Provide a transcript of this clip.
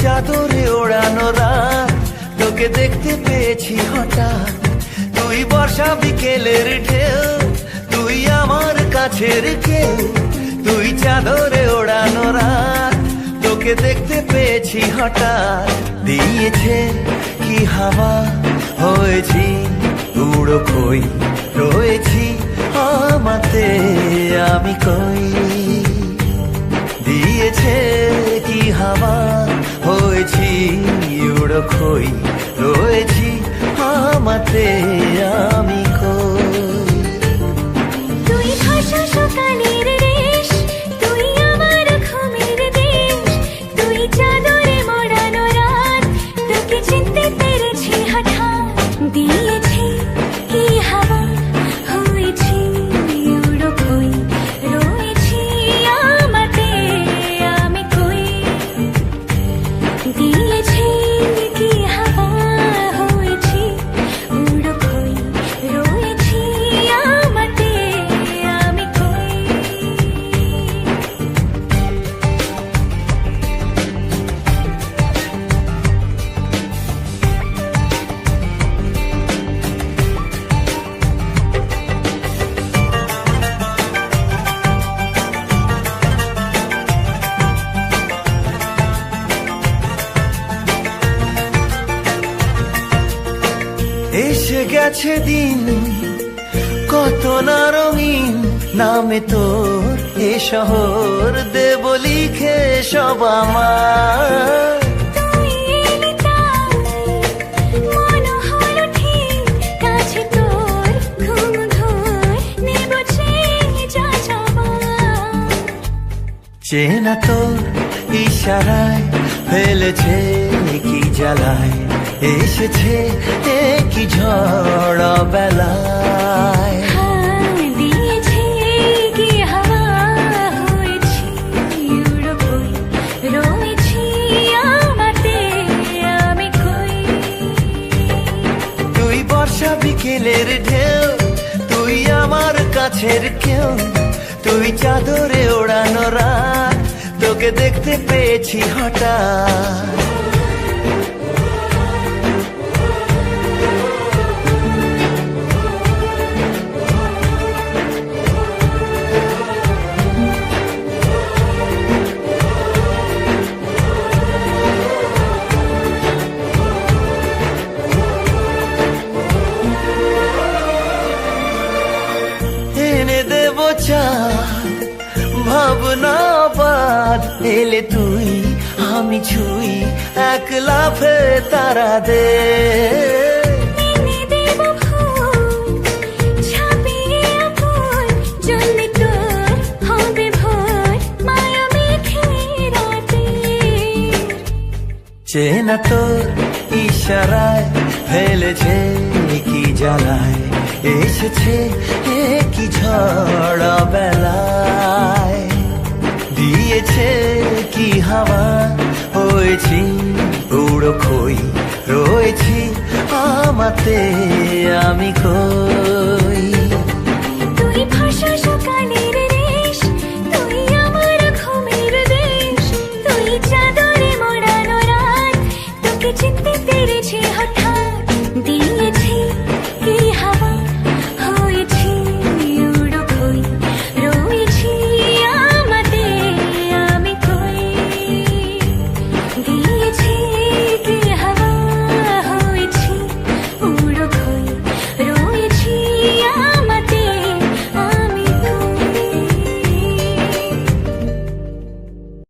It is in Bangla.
চাদরে ওড়ানো রাত, তোকে দেখতে পেয়েছি হঠাৎ। তুই বর্ষা বিকেলের ঢেউ, তুই আমার কাছের কেউ। তুই চাদরে ওড়ানো রাত, তোকে দেখতে পেয়েছি হঠাৎ। দিয়েছে কি হাওয়া, হয়েছি উড়ো খই, রয়েছি আমাতে আমি কই। দিয়েছে কি হাওয়া, হয়েছি উড়ো খই, রয়েছি আমাতে আমি কই। তুই ভাষা সকালের রেশ, তুই আমার ঘুমের দেশ। তুই চাদরে মোড়ানো রাত, তোকে চিনতে পেরেছি হঠাৎ। দিয়েছি কি হাওয়া, হয়েছি উড়ো খই, রয়েছি আমাতে আমি কই। দিয়েছি কি হাওয়া, হয়েছি উড়ো খই, রয়েছি আমাতে আমি কই। এসে গেছে দিন কত না রঙিন, নামে তোর এ শহর দেব লিখে সব আমার। তুই এলি তাই মন হলো ঠিক, কাছে তোর ঘুম ধর নেব চেয়ে যা যাবার। চেনা তোর ইশারায় ফেলেছে কি জ্বালায়, এসেছে কি ঝড় বেলায়। দিয়েছে কি হাওয়া, হয়েছি উড়ো খই, রয়েছি আমাতে আমি কই। তুই বর্ষা বিকেলের ঢেউ, তুই আমার কাছের কেউ। তুই চাদরে ওড়ানো রাত, তোকে দেখতে পেয়েছি হঠাৎ। এনে দেব চাঁদ, ভাবনা বাদ, এলে তুই আমি ছুঁই, এক লাফে তারা দে। এনে দেব ফুল, ছাপিয়ে ফুল, জ্বলবে তোর হবে ভোর, মায়া মেঘে রাতে। চেনা তোর ইশারায় ফেলেছে কি জ্বালায়, এসেছে কি ঝড় বেলায়। দিয়েছে কি হাওয়া, হয়েছি উড়ো খই, রয়েছি আমাতে আমি কই।